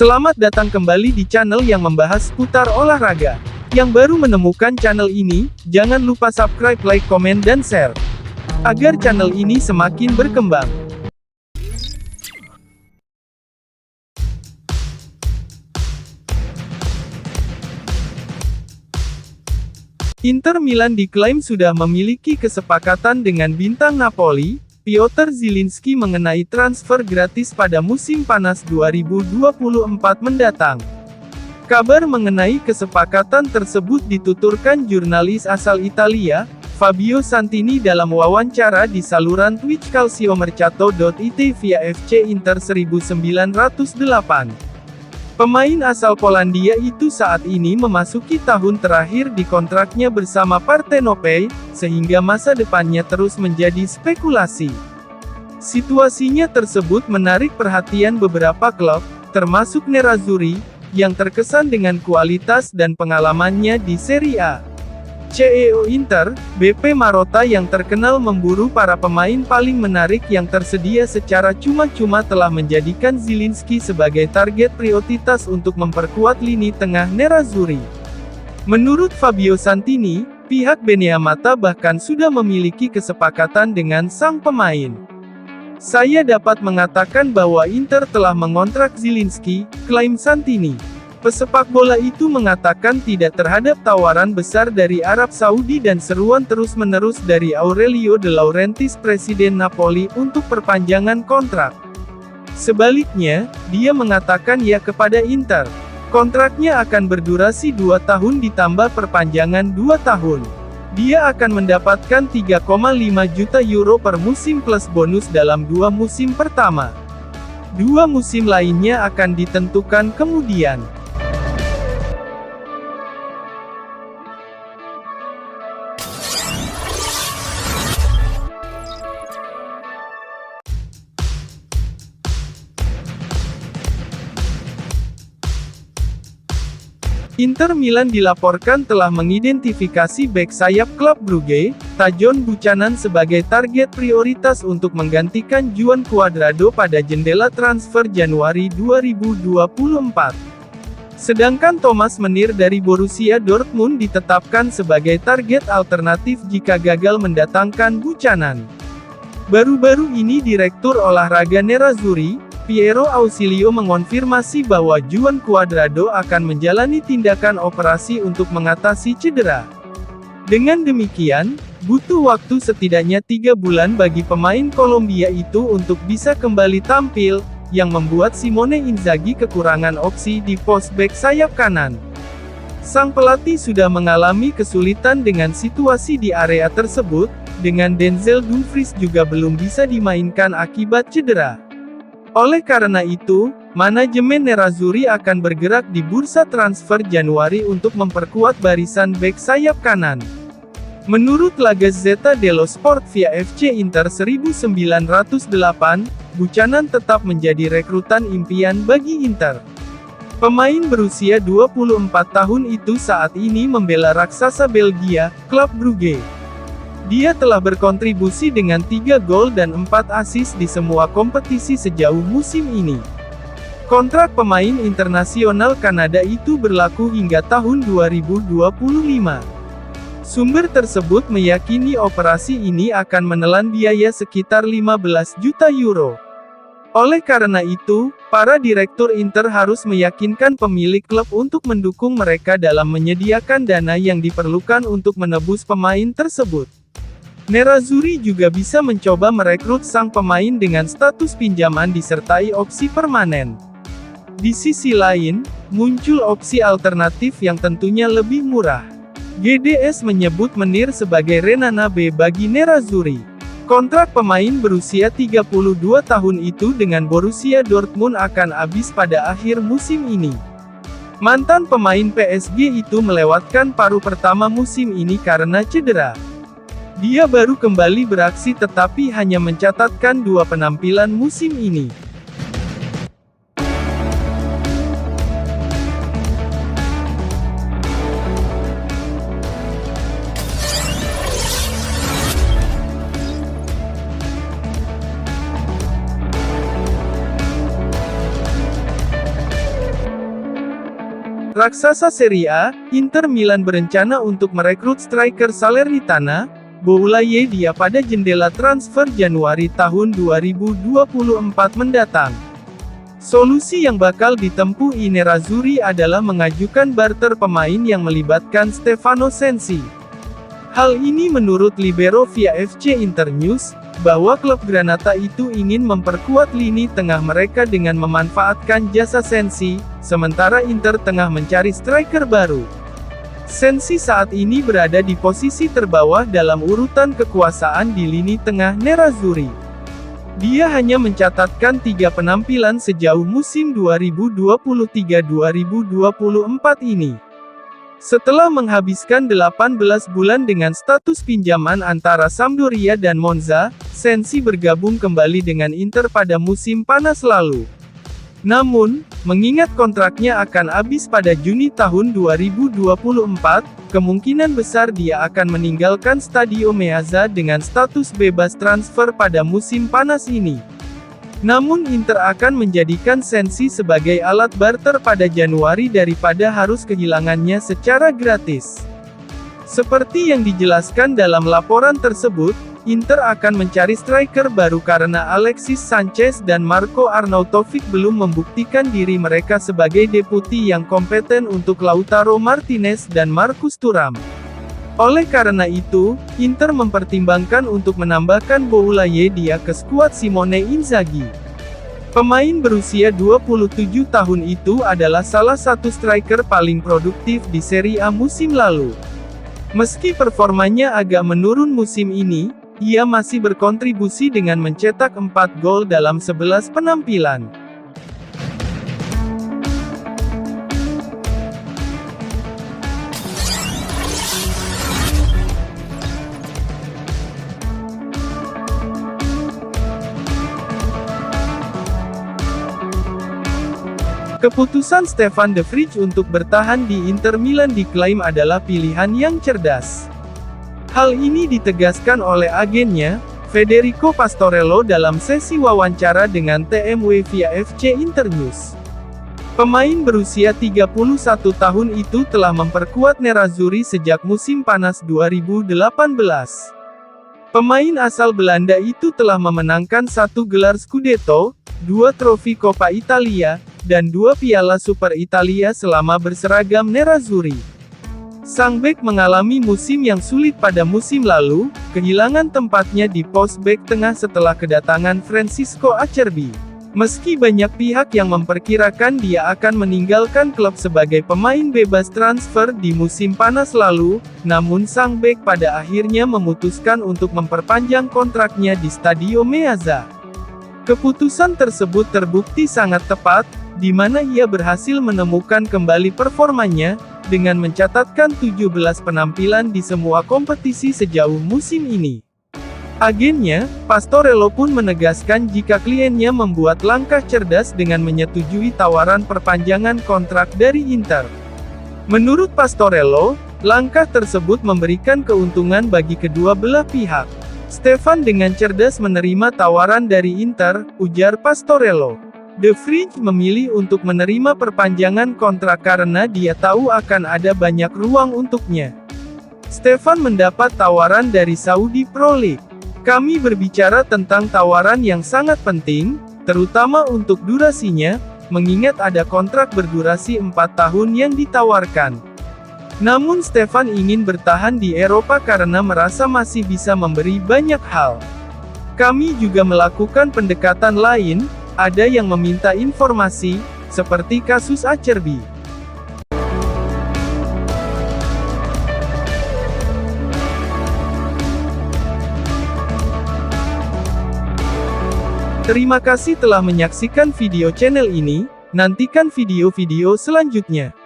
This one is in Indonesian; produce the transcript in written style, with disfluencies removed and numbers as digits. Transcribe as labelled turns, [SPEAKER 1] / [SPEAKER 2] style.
[SPEAKER 1] Selamat datang kembali di channel yang membahas seputar olahraga. Yang baru menemukan channel ini, jangan lupa subscribe, like, komen, dan share. Agar channel ini semakin berkembang. Inter Milan diklaim sudah memiliki kesepakatan dengan bintang Napoli, Piotr Zielinski mengenai transfer gratis pada musim panas 2024 mendatang. Kabar mengenai kesepakatan tersebut dituturkan jurnalis asal Italia, Fabio Santini dalam wawancara di saluran Twitch Calciomercato.it via FC Inter 1908. Pemain asal Polandia itu saat ini memasuki tahun terakhir di kontraknya bersama Partenope, sehingga masa depannya terus menjadi spekulasi. Situasinya tersebut menarik perhatian beberapa klub, termasuk Nerazzurri, yang terkesan dengan kualitas dan pengalamannya di Serie A. CEO Inter, BP Marotta yang terkenal memburu para pemain paling menarik yang tersedia secara cuma-cuma telah menjadikan Zielinski sebagai target prioritas untuk memperkuat lini tengah Nerazzurri. Menurut Fabio Santini, pihak Beneamata bahkan sudah memiliki kesepakatan dengan sang pemain. "Saya dapat mengatakan bahwa Inter telah mengontrak Zielinski," klaim Santini. Pesepak bola itu mengatakan tidak terhadap tawaran besar dari Arab Saudi dan seruan terus-menerus dari Aurelio De Laurentiis, presiden Napoli, untuk perpanjangan kontrak. Sebaliknya, dia mengatakan ya kepada Inter. Kontraknya akan berdurasi 2 tahun ditambah perpanjangan 2 tahun. Dia akan mendapatkan 3,5 juta euro per musim plus bonus dalam 2 musim pertama. 2 musim lainnya akan ditentukan kemudian. Inter Milan dilaporkan telah mengidentifikasi bek sayap klub Brugge, Tajon Buchanan sebagai target prioritas untuk menggantikan Juan Cuadrado pada jendela transfer Januari 2024. Sedangkan Thomas Meunier dari Borussia Dortmund ditetapkan sebagai target alternatif jika gagal mendatangkan Buchanan. Baru-baru ini Direktur Olahraga Nerazzurri, Piero Ausilio mengonfirmasi bahwa Juan Cuadrado akan menjalani tindakan operasi untuk mengatasi cedera. Dengan demikian, butuh waktu setidaknya 3 bulan bagi pemain Kolombia itu untuk bisa kembali tampil, yang membuat Simone Inzaghi kekurangan opsi di pos bek sayap kanan. Sang pelatih sudah mengalami kesulitan dengan situasi di area tersebut, dengan Denzel Dumfries juga belum bisa dimainkan akibat cedera. Oleh karena itu, manajemen Nerazzurri akan bergerak di bursa transfer Januari untuk memperkuat barisan bek sayap kanan. Menurut La Gazzetta dello Sport via FC Inter 1908, Buchanan tetap menjadi rekrutan impian bagi Inter. Pemain berusia 24 tahun itu saat ini membela raksasa Belgia, klub Brugge. Dia telah berkontribusi dengan 3 gol dan 4 assist di semua kompetisi sejauh musim ini. Kontrak pemain internasional Kanada itu berlaku hingga tahun 2025. Sumber tersebut meyakini operasi ini akan menelan biaya sekitar 15 juta euro. Oleh karena itu, para direktur Inter harus meyakinkan pemilik klub untuk mendukung mereka dalam menyediakan dana yang diperlukan untuk menebus pemain tersebut. Nerazzurri juga bisa mencoba merekrut sang pemain dengan status pinjaman disertai opsi permanen. Di sisi lain, muncul opsi alternatif yang tentunya lebih murah. GDS menyebut Meunier sebagai Renana B bagi Nerazzurri. Kontrak pemain berusia 32 tahun itu dengan Borussia Dortmund akan habis pada akhir musim ini. Mantan pemain PSG itu melewatkan paruh pertama musim ini karena cedera. Dia baru kembali beraksi tetapi hanya mencatatkan 2 penampilan musim ini. Raksasa Serie A, Inter Milan berencana untuk merekrut striker Salernitana, Boulaye pada jendela transfer Januari tahun 2024 mendatang. Solusi yang bakal ditempuh I Nerazzurri adalah mengajukan barter pemain yang melibatkan Stefano Sensi. Hal ini menurut libero via FC Internews, bahwa klub Granata itu ingin memperkuat lini tengah mereka dengan memanfaatkan jasa Sensi, sementara Inter tengah mencari striker baru. Sensi saat ini berada di posisi terbawah dalam urutan kekuasaan di lini tengah Nerazzurri. Dia hanya mencatatkan 3 penampilan sejauh musim 2023-2024 ini. Setelah menghabiskan 18 bulan dengan status pinjaman antara Sampdoria dan Monza, Sensi bergabung kembali dengan Inter pada musim panas lalu. Namun, mengingat kontraknya akan habis pada Juni tahun 2024, kemungkinan besar dia akan meninggalkan Stadio Meazza dengan status bebas transfer pada musim panas ini. Namun Inter akan menjadikan Sensi sebagai alat barter pada Januari daripada harus kehilangannya secara gratis. Seperti yang dijelaskan dalam laporan tersebut, Inter akan mencari striker baru karena Alexis Sanchez dan Marco Arnautovic belum membuktikan diri mereka sebagai deputi yang kompeten untuk Lautaro Martinez dan Marcus Thuram. Oleh karena itu, Inter mempertimbangkan untuk menambahkan Boulaye ke skuad Simone Inzaghi. Pemain berusia 27 tahun itu adalah salah satu striker paling produktif di Serie A musim lalu. Meski performanya agak menurun musim ini, ia masih berkontribusi dengan mencetak 4 gol dalam 11 penampilan. Keputusan Stefan de Vrij untuk bertahan di Inter Milan diklaim adalah pilihan yang cerdas. Hal ini ditegaskan oleh agennya, Federico Pastorello dalam sesi wawancara dengan TMW via FC Internews. Pemain berusia 31 tahun itu telah memperkuat Nerazzurri sejak musim panas 2018. Pemain asal Belanda itu telah memenangkan 1 gelar Scudetto, 2 trofi Coppa Italia, dan 2 piala Super Italia selama berseragam Nerazzurri. Sang bek mengalami musim yang sulit pada musim lalu, kehilangan tempatnya di pos bek tengah setelah kedatangan Francisco Acerbi. Meski banyak pihak yang memperkirakan dia akan meninggalkan klub sebagai pemain bebas transfer di musim panas lalu, namun sang bek pada akhirnya memutuskan untuk memperpanjang kontraknya di Stadio Meazza. Keputusan tersebut terbukti sangat tepat, di mana ia berhasil menemukan kembali performanya, dengan mencatatkan 17 penampilan di semua kompetisi sejauh musim ini. Agennya, Pastorello pun menegaskan jika kliennya membuat langkah cerdas dengan menyetujui tawaran perpanjangan kontrak dari Inter. Menurut Pastorello, langkah tersebut memberikan keuntungan bagi kedua belah pihak. Stefan dengan cerdas menerima tawaran dari Inter, ujar Pastorello. De Vrij memilih untuk menerima perpanjangan kontrak karena dia tahu akan ada banyak ruang untuknya. Stefan mendapat tawaran dari Saudi Pro League. Kami berbicara tentang tawaran yang sangat penting, terutama untuk durasinya, mengingat ada kontrak berdurasi 4 tahun yang ditawarkan. Namun Stefan ingin bertahan di Eropa karena merasa masih bisa memberi banyak hal. Kami juga melakukan pendekatan lain, ada yang meminta informasi, seperti kasus Acerbi. Terima kasih telah menyaksikan video channel ini, nantikan video-video selanjutnya.